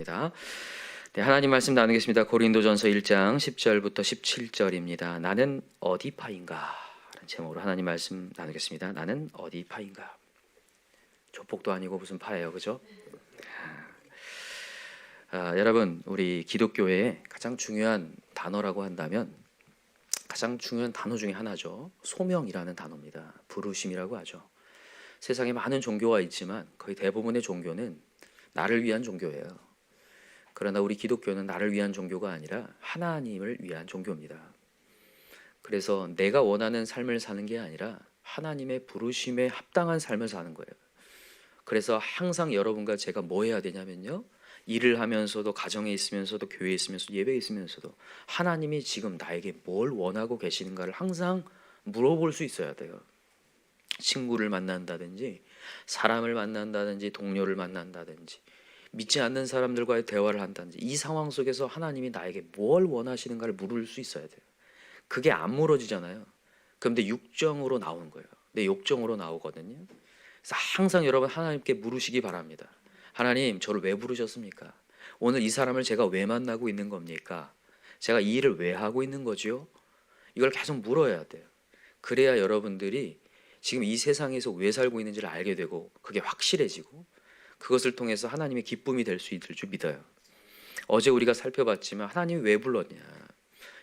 네, 하나님 말씀 나누겠습니다. 고린도전서 1장 10절부터 17절입니다. 나는 어디 파인가? 라는 제목으로 하나님 말씀 나누겠습니다. 나는 어디 파인가? 조폭도 아니고 무슨 파예요, 그죠? 여러분, 우리 기독교의 가장 중요한 단어라고 한다면 가장 중요한 단어 중에 하나죠. 소명이라는 단어입니다. 부르심이라고 하죠. 세상에 많은 종교가 있지만 거의 대부분의 종교는 나를 위한 종교예요. 그러나 우리 기독교는 나를 위한 종교가 아니라 하나님을 위한 종교입니다. 그래서 내가 원하는 삶을 사는 게 아니라 하나님의 부르심에 합당한 삶을 사는 거예요. 그래서 항상 여러분과 제가 뭐 해야 되냐면요, 일을 하면서도, 가정에 있으면서도, 교회에 있으면서도, 예배에 있으면서도 하나님이 지금 나에게 뭘 원하고 계시는가를 항상 물어볼 수 있어야 돼요. 친구를 만난다든지, 사람을 만난다든지, 동료를 만난다든지, 믿지 않는 사람들과의 대화를 한다든지, 이 상황 속에서 하나님이 나에게 뭘 원하시는가를 물을 수 있어야 돼요. 그게 안 물어지잖아요. 그럼 내 육정으로 나오는 거예요. 내 욕정으로 나오거든요. 그래서 항상 여러분 하나님께 물으시기 바랍니다. 하나님, 저를 왜 부르셨습니까? 오늘 이 사람을 제가 왜 만나고 있는 겁니까? 제가 이 일을 왜 하고 있는 거죠? 이걸 계속 물어야 돼요. 그래야 여러분들이 지금 이 세상에서 왜 살고 있는지를 알게 되고 그게 확실해지고 그것을 통해서 하나님의 기쁨이 될 수 있을 줄 믿어요. 어제 우리가 살펴봤지만 하나님이 왜 불렀냐?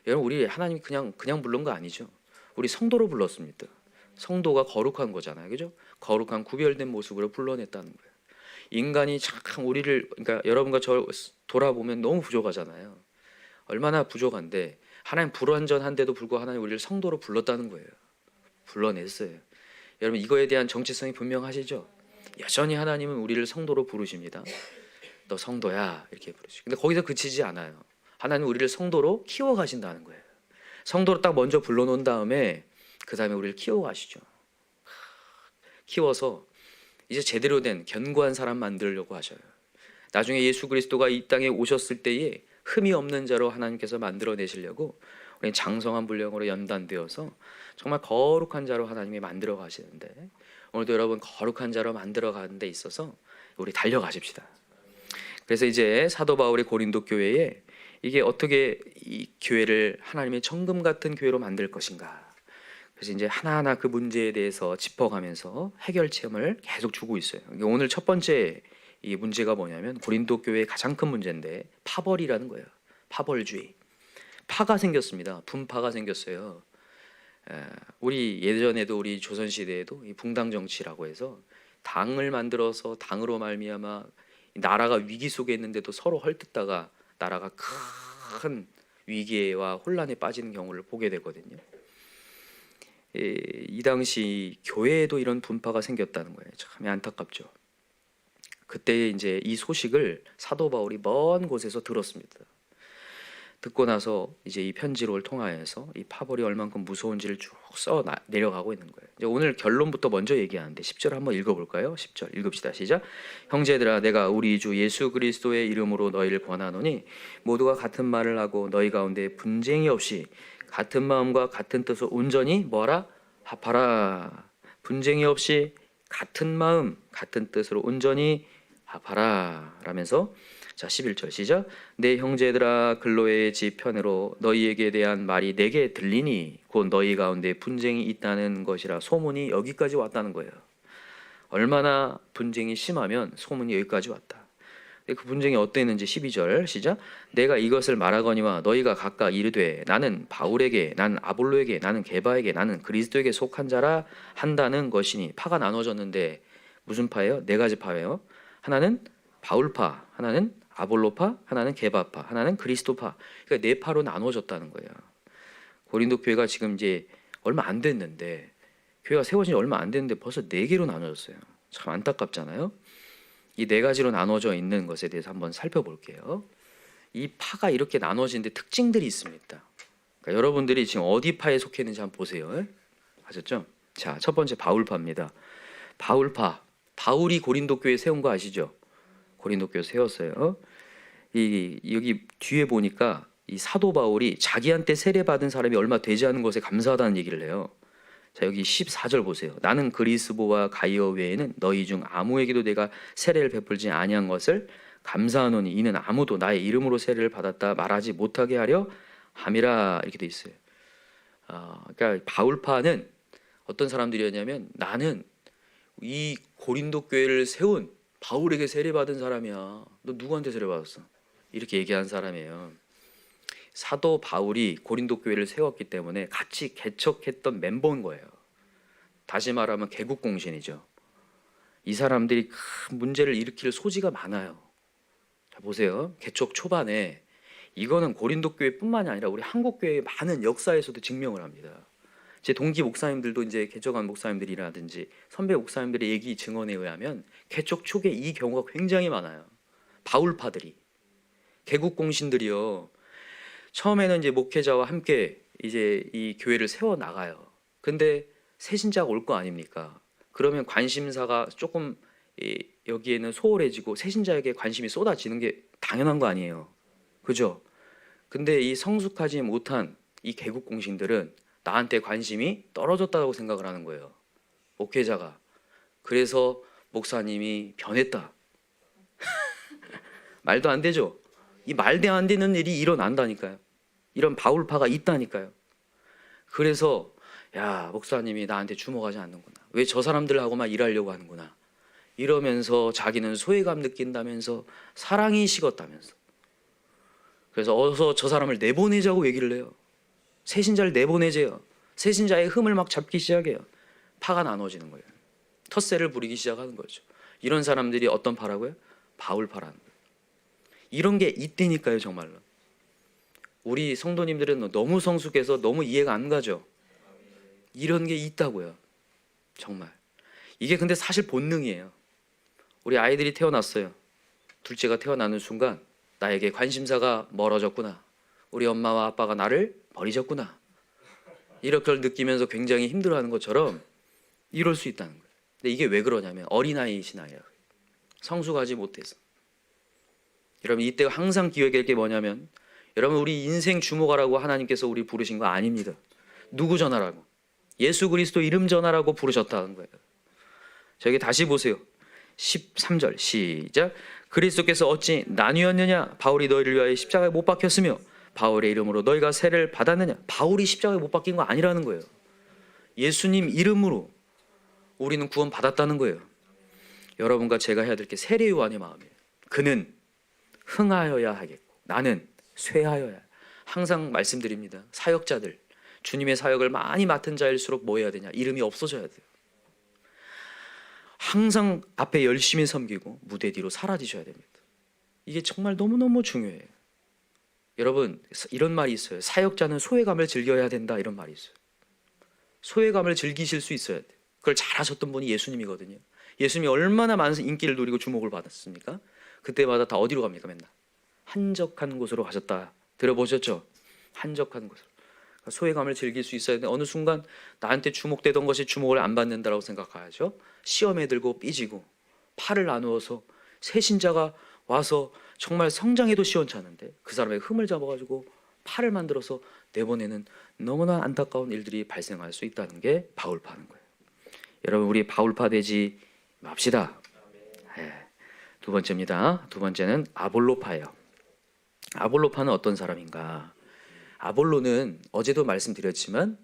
여러분, 우리 하나님이 그냥 불른 거 아니죠. 우리 성도로 불렀습니다. 성도가 거룩한 거잖아요, 그죠? 거룩한 구별된 모습으로 불러냈다는 거예요. 인간이 참 우리를, 그러니까 여러분과 저 돌아보면 너무 부족하잖아요. 얼마나 부족한데 하나님 불완전한데도 불구하고 하나님 우리를 성도로 불렀다는 거예요. 불러냈어요. 여러분, 이거에 대한 정체성이 분명하시죠? 여전히 하나님은 우리를 성도로 부르십니다. 너 성도야, 이렇게 부르시죠. 근데 거기서 그치지 않아요. 하나님은 우리를 성도로 키워가신다는 거예요. 성도로 딱 먼저 불러놓은 다음에 그 다음에 우리를 키워가시죠. 키워서 이제 제대로 된 견고한 사람 만들려고 하셔요. 나중에 예수 그리스도가 이 땅에 오셨을 때에 흠이 없는 자로 하나님께서 만들어내시려고 우리는 장성한 분량으로 연단되어서 정말 거룩한 자로 하나님이 만들어 가시는데, 오늘도 여러분 거룩한 자로 만들어 가는 데 있어서 우리 달려가십시다. 그래서 이제 사도 바울이 고린도 교회에 이게 어떻게 이 교회를 하나님의 정금 같은 교회로 만들 것인가, 그래서 이제 하나하나 그 문제에 대해서 짚어가면서 해결 체험을 계속 주고 있어요. 오늘 첫 번째 이 문제가 뭐냐면 고린도 교회의 가장 큰 문제인데 파벌이라는 거예요. 파벌주의. 파가 생겼습니다. 분파가 생겼어요. 우리 예전에도 우리 조선시대에도 이 붕당 정치라고 해서 당을 만들어서 당으로 말미암아 나라가 위기 속에 있는데도 서로 헐뜯다가 나라가 큰 위기와 혼란에 빠지는 경우를 보게 되거든요. 이 당시 교회에도 이런 분파가 생겼다는 거예요. 참 안타깝죠. 그때 이제 이 소식을 사도 바울이 먼 곳에서 들었습니다. 듣고 나서 이제 이 편지를 통하여서 이 파벌이 얼만큼 무서운지를 쭉 써 내려가고 있는 거예요. 이제 오늘 결론부터 먼저 얘기하는데 10절 한번 읽어볼까요? 10절 읽읍시다. 시작. 형제들아, 내가 우리 주 예수 그리스도의 이름으로 너희를 권하노니 모두가 같은 말을 하고 너희 가운데 분쟁이 없이 같은 마음과 같은 뜻으로 온전히 뭐라? 합하라. 분쟁이 없이 같은 마음 같은 뜻으로 온전히 합하라 라면서, 자 11절 시작. 내 형제들아, 글로의 집 편으로 너희에게 대한 말이 내게 들리니 곧 너희 가운데 분쟁이 있다는 것이라. 소문이 여기까지 왔다는 거예요. 얼마나 분쟁이 심하면 소문이 여기까지 왔다. 그 분쟁이 어땠는지 12절 시작. 내가 이것을 말하거니와 너희가 각각 이르되 나는 바울에게, 나는 아볼로에게, 나는 게바에게, 나는 그리스도에게 속한 자라 한다는 것이니. 파가 나눠졌는데 무슨 파예요? 네 가지 파예요. 하나는 바울파, 하나는 아볼로파, 하나는 게바파, 하나는 그리스도파. 그러니까 네 파로 나눠졌다는 거예요. 고린도 교회가 지금 이제 얼마 안 됐는데, 교회가 세워진 지 얼마 안 됐는데 벌써 네 개로 나눠졌어요. 참 안타깝잖아요. 이 네 가지로 나눠져 있는 것에 대해서 한번 살펴볼게요. 이 파가 이렇게 나눠진 데 특징들이 있습니다. 그러니까 여러분들이 지금 어디 파에 속해 있는지 한번 보세요. 아셨죠? 자, 첫 번째 바울파입니다. 바울파. 바울이 고린도 교회 세운 거 아시죠? 고린도 교회 세웠어요. 여기 뒤에 보니까 이 사도 바울이 자기한테 세례받은 사람이 얼마 되지 않은 것에 감사하다는 얘기를 해요. 자, 여기 14절 보세요. 나는 그리스보와 가이어 외에는 너희 중 아무에게도 내가 세례를 베풀지 아니한 것을 감사하노니 이는 아무도 나의 이름으로 세례를 받았다 말하지 못하게 하려 함이라 이렇게 돼 있어요. 그러니까 바울파는 어떤 사람들이었냐면 나는 이 고린도 교회를 세운 바울에게 세례받은 사람이야. 너 누구한테 세례받았어? 이렇게 얘기한 사람이에요. 사도 바울이 고린도 교회를 세웠기 때문에 같이 개척했던 멤버인 거예요. 다시 말하면 개국공신이죠. 이 사람들이 큰 문제를 일으킬 소지가 많아요. 자, 보세요. 개척 초반에 이거는 고린도 교회뿐만이 아니라 우리 한국 교회의 많은 역사에서도 증명을 합니다. 제 동기 목사님들도 이제 개척한 목사님들이라든지 선배 목사님들의 얘기 증언에 의하면 개척 초기에 이 경우가 굉장히 많아요. 바울파들이, 개국공신들이요. 처음에는 이제 목회자와 함께 이제 이 교회를 세워 나가요. 근데 새신자가 올 거 아닙니까? 그러면 관심사가 조금 여기에는 소홀해지고 새신자에게 관심이 쏟아지는 게 당연한 거 아니에요. 그죠? 근데 이 성숙하지 못한 이 개국공신들은 나한테 관심이 떨어졌다고 생각을 하는 거예요. 목회자가. 그래서 목사님이 변했다. 말도 안 되죠? 이 말도 안 되는 일이 일어난다니까요. 이런 바울파가 있다니까요. 그래서 야, 목사님이 나한테 주목하지 않는구나. 왜 저 사람들하고만 일하려고 하는구나. 이러면서 자기는 소외감 느낀다면서 사랑이 식었다면서. 그래서 어서 저 사람을 내보내자고 얘기를 해요. 새신자를 내보내재요. 새신자의 흠을 막 잡기 시작해요. 파가 나눠지는 거예요. 텃세를 부리기 시작하는 거죠. 이런 사람들이 어떤 파라고요? 바울파라는 거예요. 이런 게 있다니까요, 정말로. 우리 성도님들은 너무 성숙해서 너무 이해가 안 가죠. 이런 게 있다고요. 정말. 이게 근데 사실 본능이에요. 우리 아이들이 태어났어요. 둘째가 태어나는 순간 나에게 관심사가 멀어졌구나. 우리 엄마와 아빠가 나를 버리셨구나. 이렇게 느끼면서 굉장히 힘들어하는 것처럼 이럴 수 있다는 거예요. 근데 이게 왜 그러냐면 어린아이이신 아이예요. 성숙하지 못해서. 여러분 이때 항상 기억할 게 뭐냐면 여러분 우리 인생 주목하라고 하나님께서 우리 부르신 거 아닙니다. 누구 전하라고? 예수 그리스도 이름 전하라고 부르셨다는 거예요. 저기 다시 보세요. 13절 시작. 그리스도께서 어찌 나뉘었느냐? 바울이 너희를 위하여 십자가에 못 박혔으며 바울의 이름으로 너희가 세례를 받았느냐? 바울이 십자가에 못 박힌 거 아니라는 거예요. 예수님 이름으로 우리는 구원 받았다는 거예요. 여러분과 제가 해야 될 게 세례 요한의 마음이에요. 그는 흥하여야 하겠고 나는 쇠하여야. 항상 말씀드립니다. 사역자들 주님의 사역을 많이 맡은 자일수록 뭐 해야 되냐? 이름이 없어져야 돼요. 항상 앞에 열심히 섬기고 무대 뒤로 사라지셔야 됩니다. 이게 정말 너무너무 중요해요. 여러분 이런 말이 있어요. 사역자는 소외감을 즐겨야 된다 이런 말이 있어요. 소외감을 즐기실 수 있어야 돼요. 그걸 잘하셨던 분이 예수님이거든요. 예수님이 얼마나 많은 인기를 누리고 주목을 받았습니까? 그때마다 다 어디로 갑니까? 맨날 한적한 곳으로 가셨다. 들어보셨죠? 한적한 곳으로. 소외감을 즐길 수 있어야 돼. 어느 순간 나한테 주목되던 것이 주목을 안 받는다라고 생각하죠. 시험에 들고 삐지고 팔을 나누어서 새신자가 와서 정말 성장해도 시원찮은데 그 사람의 흠을 잡아가지고 팔을 만들어서 내보내는 너무나 안타까운 일들이 발생할 수 있다는 게 바울파는 거예요. 여러분 우리 바울파 되지 맙시다. 네. 두 번째입니다. 두 번째는 아볼로파예요. 아볼로파는 어떤 사람인가? 아볼로는 어제도 말씀드렸지만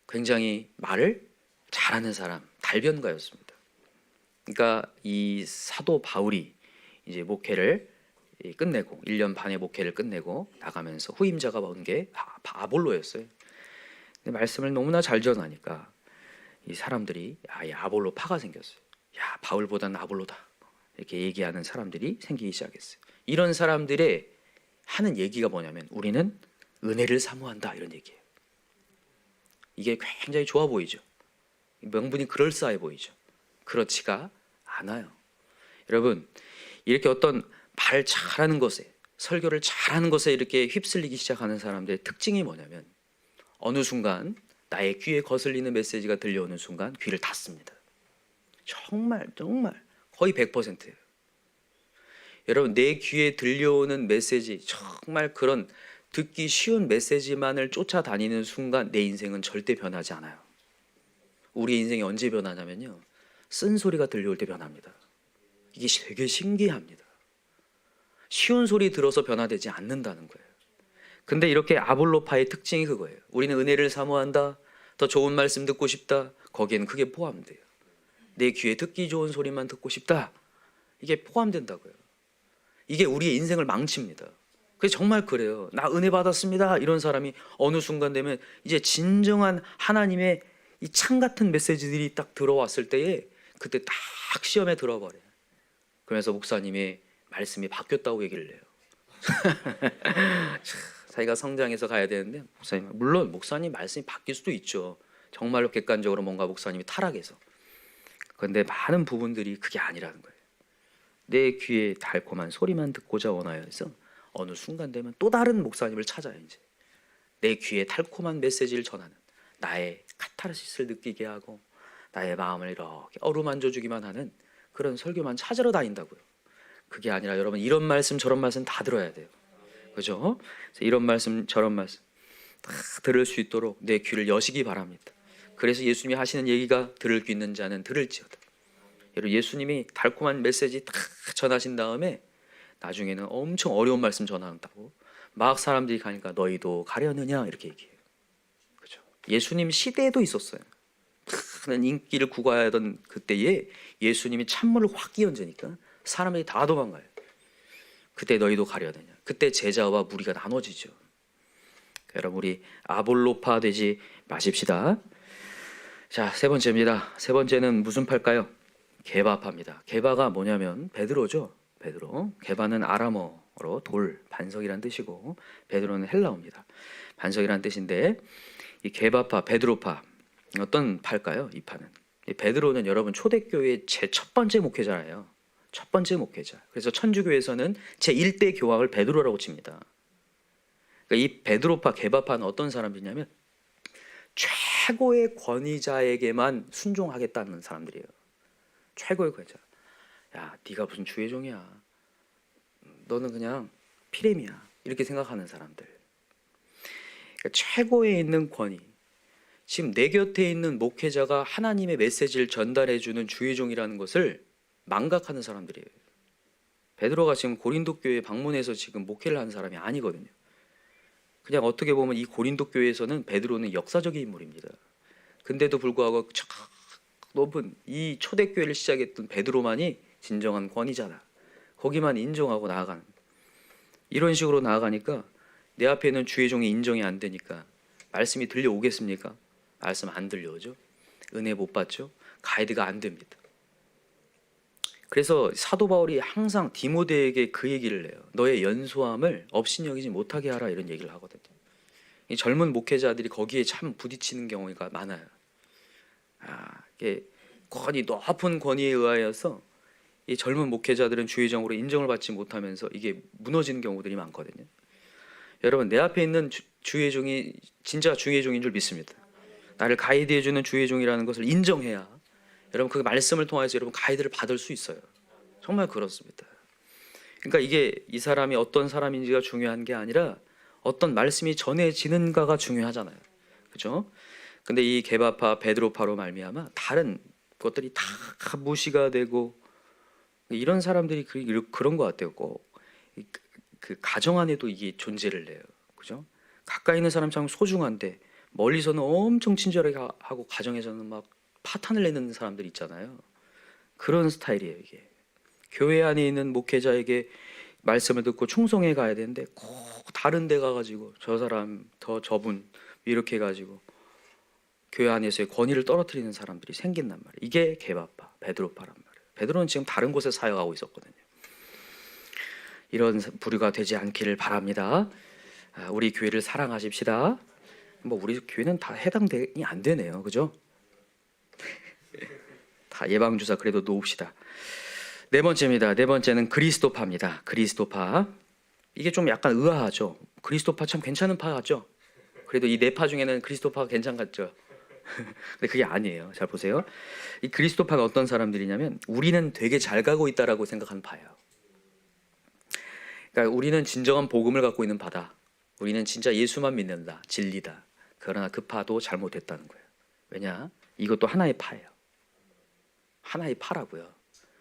굉장히 말을 잘하는 사람, 달변가였습니다. 그러니까 이 사도 바울이 이제 목회를 끝내고 1년 반의 목회를 끝내고 나가면서 후임자가 온 게 아볼로였어요. 근데 말씀을 너무나 잘 전하니까 이 사람들이 이 아볼로파가 생겼어요. 야, 바울보다는 아볼로다. 이렇게 얘기하는 사람들이 생기기 시작했어요. 이런 사람들의 하는 얘기가 뭐냐면 우리는 은혜를 사모한다 이런 얘기예요. 이게 굉장히 좋아 보이죠. 명분이 그럴싸해 보이죠. 그렇지가 않아요. 여러분 이렇게 어떤 말 잘하는 것에 설교를 잘하는 것에 이렇게 휩쓸리기 시작하는 사람들의 특징이 뭐냐면 어느 순간 나의 귀에 거슬리는 메시지가 들려오는 순간 귀를 닫습니다. 정말 거의 100%예요. 여러분 내 귀에 들려오는 메시지 정말 그런 듣기 쉬운 메시지만을 쫓아다니는 순간 내 인생은 절대 변하지 않아요. 우리 인생이 언제 변하냐면요. 쓴소리가 들려올 때 변합니다. 이게 되게 신기합니다. 쉬운 소리 들어서 변화되지 않는다는 거예요. 근데 이렇게 아볼로파의 특징이 그거예요. 우리는 은혜를 사모한다, 더 좋은 말씀 듣고 싶다, 거기에는 그게 포함돼요. 내 귀에 듣기 좋은 소리만 듣고 싶다, 이게 포함된다고요. 이게 우리의 인생을 망칩니다. 그래서 정말 그래요. 나 은혜 받았습니다 이런 사람이 어느 순간 되면 이제 진정한 하나님의 이 창 같은 메시지들이 딱 들어왔을 때에 그때 딱 시험에 들어버려요. 그러면서 목사님이 말씀이 바뀌었다고 얘기를 해요. 자기가 성장해서 가야 되는데, 목사님, 물론 목사님 말씀이 바뀔 수도 있죠. 정말로 객관적으로 뭔가 목사님이 타락해서. 그런데 많은 부분들이 그게 아니라는 거예요. 내 귀에 달콤한 소리만 듣고자 원하여 해서 어느 순간 되면 또 다른 목사님을 찾아요. 이제 내 귀에 달콤한 메시지를 전하는, 나의 카타르시스를 느끼게 하고 나의 마음을 이렇게 어루만져 주기만 하는 그런 설교만 찾으러 다닌다고요. 그게 아니라 여러분, 이런 말씀 저런 말씀 다 들어야 돼요. 그죠? 이런 말씀 저런 말씀 다 들을 수 있도록 내 귀를 여시기 바랍니다. 그래서 예수님이 하시는 얘기가 들을 귀 있는 자는 들을지어다. 여러분, 예수님이 달콤한 메시지 딱 전하신 다음에 나중에는 엄청 어려운 말씀 전한다고 막 사람들이 가니까 너희도 가려느냐 이렇게 얘기해요. 그죠? 예수님 시대에도 있었어요. 큰 인기를 구가하던 그때에 예수님이 찬물을 확 끼얹으니까 사람들이 다 도망가요. 그때 너희도 가려느냐. 그때 제자와 무리가 나눠지죠. 여러분, 우리 아볼로파 되지 마십시다. 자, 세 번째입니다. 세 번째는 무슨 파일까요? 게바파입니다. 게바가 뭐냐면 베드로죠. 베드로. 게바는 아람어로 돌, 반석이란 뜻이고, 베드로는 헬라어입니다. 반석이란 뜻인데, 이 게바파, 베드로파 어떤 파일까요? 이 파는. 이 베드로는 여러분 초대교회의 제 첫 번째 목회자예요. 첫 번째 목회자. 그래서 천주교에서는 제 1대 교황을 베드로라고 칩니다. 그러니까 이 베드로파, 게바파는 어떤 사람이냐면 최고의 권위자에게만 순종하겠다는 사람들이에요. 최고의 권위자. 야, 네가 무슨 주의 종이야. 너는 그냥 피렘이야. 이렇게 생각하는 사람들. 그러니까 최고에 있는 권위. 지금 내 곁에 있는 목회자가 하나님의 메시지를 전달해주는 주의 종이라는 것을 망각하는 사람들이에요. 베드로가 지금 고린도 교회에 방문해서 지금 목회를 하는 사람이 아니거든요. 그냥 어떻게 보면 이 고린도 교회에서는 베드로는 역사적인 인물입니다. 근데도 불구하고 저 높은 이 초대교회를 시작했던 베드로만이 진정한 권위자다. 거기만 인정하고 나아가는, 이런 식으로 나아가니까 내 앞에 있는 주의 종이 인정이 안 되니까 말씀이 들려오겠습니까? 말씀 안 들려오죠. 은혜 못 받죠. 가이드가 안 됩니다. 그래서 사도 바울이 항상 디모데에게 그 얘기를 해요. 너의 연소함을 업신여기지 못하게 하라, 이런 얘기를 하거든요. 이 젊은 목회자들이 거기에 참 부딪히는 경우가 많아요. 이게 높은 권위에 의하여서 이 젊은 목회자들은 주의정으로 인정을 받지 못하면서 이게 무너지는 경우들이 많거든요. 여러분, 내 앞에 있는 주의 종이 진짜 주의 종인 줄 믿습니다. 나를 가이드해주는 주의 종이라는 것을 인정해야 여러분 그 말씀을 통해서 여러분 가이드를 받을 수 있어요. 정말 그렇습니다. 그러니까 이게 이 사람이 어떤 사람인지가 중요한 게 아니라 어떤 말씀이 전해지는가가 중요하잖아요. 그렇죠? 근데 이 게바파, 베드로파로 말미암아 다른 것들이 다 무시가 되고, 이런 사람들이 그런 것 같아요. 꼭 그 가정 안에도 이게 존재를 해요. 그죠? 가까이 있는 사람 참 소중한데 멀리서는 엄청 친절하게 하고 가정에서는 막 파탄을 내는 사람들 있잖아요. 그런 스타일이에요. 이게 교회 안에 있는 목회자에게 말씀을 듣고 충성해 가야 되는데 꼭 다른 데 가가지고 저 사람 더 저분 이렇게 해가지고 교회 안에서의 권위를 떨어뜨리는 사람들이 생긴단 말이에요. 이게 게바파, 베드로파란 말이에요. 베드로는 지금 다른 곳에 사역하고 있었거든요. 이런 부류가 되지 않기를 바랍니다. 우리 교회를 사랑하십시다. 우리 교회는 다 해당이 안 되네요. 그죠? 다 예방주사 그래도 놓읍시다. 네 번째입니다. 네 번째는 그리스도파입니다. 그리스도파. 이게 좀 약간 의아하죠. 그리스도파 참 괜찮은 파 같죠? 그래도 이 네 파 중에는 그리스도파가 괜찮겠죠? 근데 그게 아니에요. 잘 보세요. 이 그리스도파가 어떤 사람들이냐면 우리는 되게 잘 가고 있다라고 생각하는 파예요. 그러니까 우리는 진정한 복음을 갖고 있는 파다. 우리는 진짜 예수만 믿는다. 진리다. 그러나 그 파도 잘못됐다는 거예요. 왜냐? 이것도 하나의 파예요. 하나의 파라고요.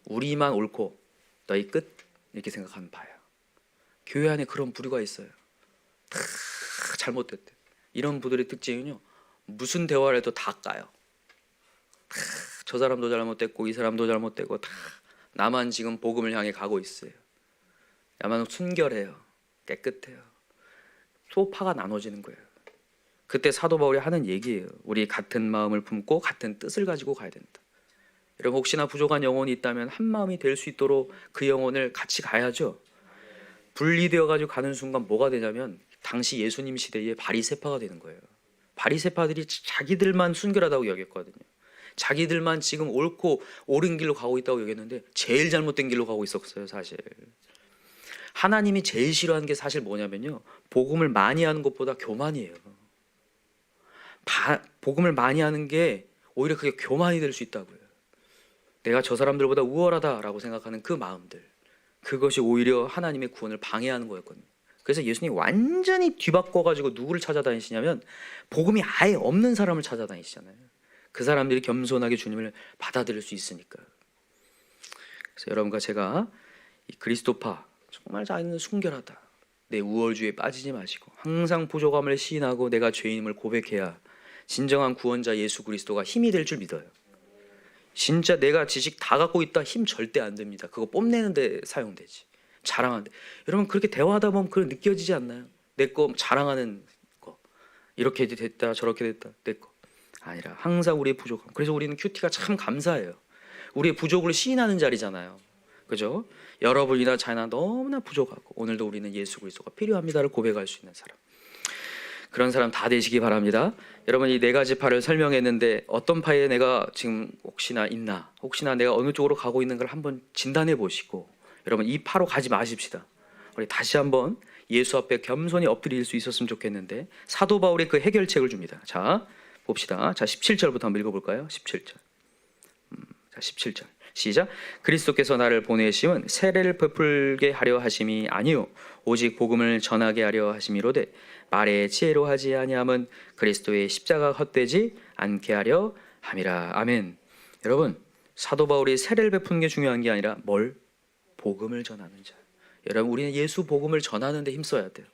우리만 옳고 너희 끝, 이렇게 생각하는 파예요. 교회 안에 그런 부류가 있어요. 다 잘못됐대. 이런 부들의 특징은요, 무슨 대화를 해도 다 까요. 다 저 사람도 잘못됐고 이 사람도 잘못되고 다 나만 지금 복음을 향해 가고 있어요. 나만 순결해요. 깨끗해요. 또 파가 나눠지는 거예요. 그때 사도 바울이 하는 얘기예요. 우리 같은 마음을 품고 같은 뜻을 가지고 가야 된다. 여러분, 혹시나 부족한 영혼이 있다면 한 마음이 될 수 있도록 그 영혼을 같이 가야죠. 분리되어 가지고 가는 순간 뭐가 되냐면 당시 예수님 시대의 바리새파가 되는 거예요. 바리새파들이 자기들만 순결하다고 여겼거든요. 자기들만 지금 옳고 옳은 길로 가고 있다고 여겼는데 제일 잘못된 길로 가고 있었어요. 사실 하나님이 제일 싫어하는 게 사실 뭐냐면요, 복음을 많이 하는 것보다 교만이에요. 복음을 많이 하는 게 오히려 그게 교만이 될 수 있다고요. 내가 저 사람들보다 우월하다라고 생각하는 그 마음들, 그것이 오히려 하나님의 구원을 방해하는 거였거든요. 그래서 예수님이 완전히 뒤바꿔가지고 누구를 찾아다니시냐면 복음이 아예 없는 사람을 찾아다니시잖아요. 그 사람들이 겸손하게 주님을 받아들일 수 있으니까. 그래서 여러분과 제가 이 그리스도파, 정말 자기는 순결하다, 내 우월주의에 빠지지 마시고 항상 부족함을 시인하고 내가 죄인임을 고백해야 진정한 구원자 예수 그리스도가 힘이 될 줄 믿어요. 진짜 내가 지식 다 갖고 있다, 힘 절대 안 됩니다. 그거 뽐내는 데 사용되지, 자랑하는데. 여러분, 그렇게 대화하다 보면 그런 느껴지지 않나요? 내 거 자랑하는 거, 이렇게 됐다 저렇게 됐다, 내 거 아니라 항상 우리의 부족함. 그래서 우리는 큐티가 참 감사해요. 우리의 부족을 시인하는 자리잖아요. 그죠? 여러분이나 자나 너무나 부족하고 오늘도 우리는 예수 그리스도가 필요합니다를 고백할 수 있는 사람, 그런 사람 다 되시기 바랍니다. 여러분, 이 네 가지 파를 설명했는데 어떤 파에 내가 지금 혹시나 있나, 혹시나 내가 어느 쪽으로 가고 있는 걸 한번 진단해 보시고, 여러분 이 파로 가지 마십시다. 우리 다시 한번 예수 앞에 겸손히 엎드릴 수 있었으면 좋겠는데 사도 바울이 그 해결책을 줍니다. 자, 봅시다. 자, 17절부터 한번 읽어볼까요? 17절. 자, 17절 시작. 그리스도께서 나를 보내심은 세례를 베풀게 하려 하심이 아니요 오직 복음을 전하게 하려 하심이로되 말의 지혜로 하지 아니함은 그리스도의 십자가 헛되지 않게 하려 함이라. 아멘. 여러분, 사도 바울이 세례를 베푸는 게 중요한 게 아니라 뭘? 복음을 전하는 자. 여러분, 우리는 예수 복음을 전하는 데 힘써야 돼요.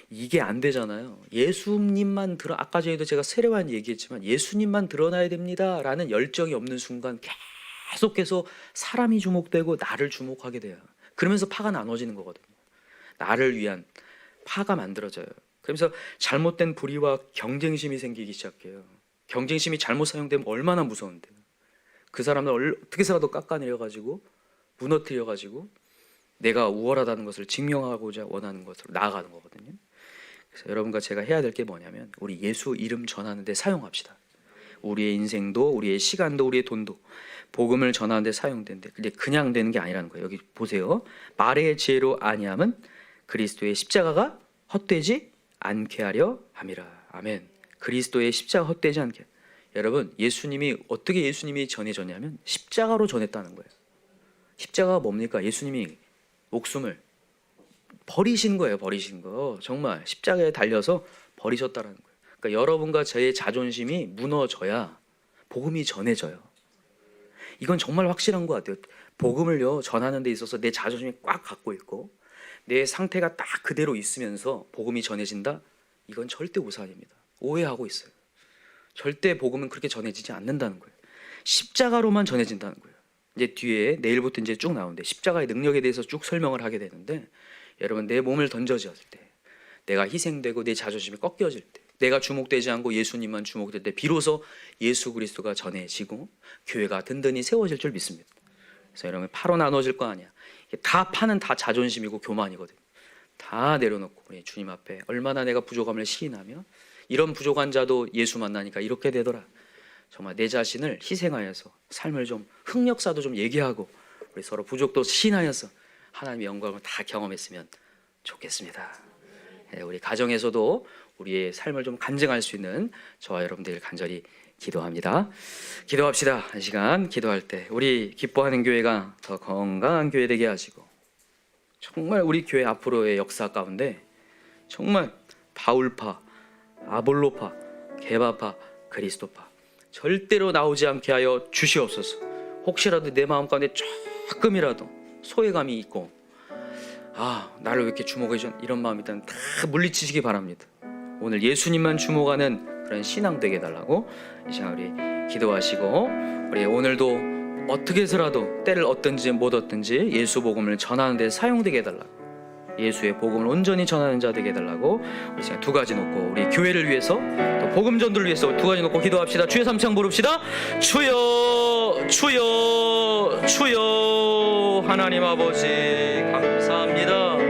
이게 안 되잖아요. 예수님만 아까 전에도 제가 세례관 얘기했지만 예수님만 드러나야 됩니다 라는 열정이 없는 순간 계속해서 사람이 주목되고 나를 주목하게 돼요. 그러면서 파가 나눠지는 거거든요. 나를 위한 파가 만들어져요. 그러면서 잘못된 불의와 경쟁심이 생기기 시작해요. 경쟁심이 잘못 사용되면 얼마나 무서운데요. 그 사람을 어떻게 해서라도 깎아내려가지고 무너뜨려가지고 내가 우월하다는 것을 증명하고자 원하는 것으로 나아가는 거거든요. 그래서 여러분과 제가 해야 될 게 뭐냐면 우리 예수 이름 전하는 데 사용합시다. 우리의 인생도 우리의 시간도 우리의 돈도 복음을 전하는 데 사용되는데, 근데 그냥 되는 게 아니라는 거예요. 여기 보세요. 말의 지혜로 아니함은 그리스도의 십자가가 헛되지 않게 하려 함이라. 아멘. 그리스도의 십자가 헛되지 않게. 여러분, 어떻게 예수님이 전해졌냐면 십자가로 전했다는 거예요. 십자가가 뭡니까? 예수님이 목숨을 버리신 거예요. 버리신 거. 정말 십자가에 달려서 버리셨다는 거예요. 그러니까 여러분과 저의 자존심이 무너져야 복음이 전해져요. 이건 정말 확실한 것 같아요. 복음을요 전하는 데 있어서 내 자존심이 꽉 갖고 있고 내 상태가 딱 그대로 있으면서 복음이 전해진다? 이건 절대 오산입니다. 오해하고 있어요. 절대 복음은 그렇게 전해지지 않는다는 거예요. 십자가로만 전해진다는 거예요. 이제 뒤에 내일부터 이제 쭉 나오는데 십자가의 능력에 대해서 쭉 설명을 하게 되는데, 여러분, 내 몸을 던져졌을 때, 내가 희생되고 내 자존심이 꺾여질 때, 내가 주목되지 않고 예수님만 주목될 때 비로소 예수 그리스도가 전해지고 교회가 든든히 세워질 줄 믿습니다. 그래서 여러분, 파로 나눠질 거 아니야. 다 파는 다 자존심이고 교만이거든요. 다 내려놓고 우리 주님 앞에 얼마나 내가 부족함을 시인하며, 이런 부족한 자도 예수 만나니까 이렇게 되더라. 정말 내 자신을 희생하여서 삶을 좀, 흑역사도 좀 얘기하고 우리 서로 부족도 시인하여서 하나님의 영광을 다 경험했으면 좋겠습니다. 우리 가정에서도 우리의 삶을 좀 간증할 수 있는 저와 여러분들 간절히 기도합니다. 기도합시다. 한 시간 기도할 때 우리 기뻐하는 교회가 더 건강한 교회 되게 하시고, 정말 우리 교회 앞으로의 역사 가운데 정말 바울파, 아볼로파, 게바파, 그리스도파 절대로 나오지 않게 하여 주시옵소서. 혹시라도 내 마음 가운데 조금이라도 소외감이 있고 나를 왜 이렇게 주목해 줘? 이런 마음 일단 다 물리치시기 바랍니다. 오늘 예수님만 주목하는 그런 신앙 되게 해달라고 이 시간 우리 기도하시고, 우리 오늘도 어떻게 해서라도 때를 얻든지 못 얻든지 예수 복음을 전하는 데 사용되게 해달라고, 예수의 복음을 온전히 전하는 자 되게 해달라고 우리 시간 두 가지 놓고 우리 교회를 위해서 또 복음 전도를 위해서 두 가지 놓고 기도합시다. 주의 삼창 부릅시다. 주여 주여 주여. 하나님 아버지 감사합니다.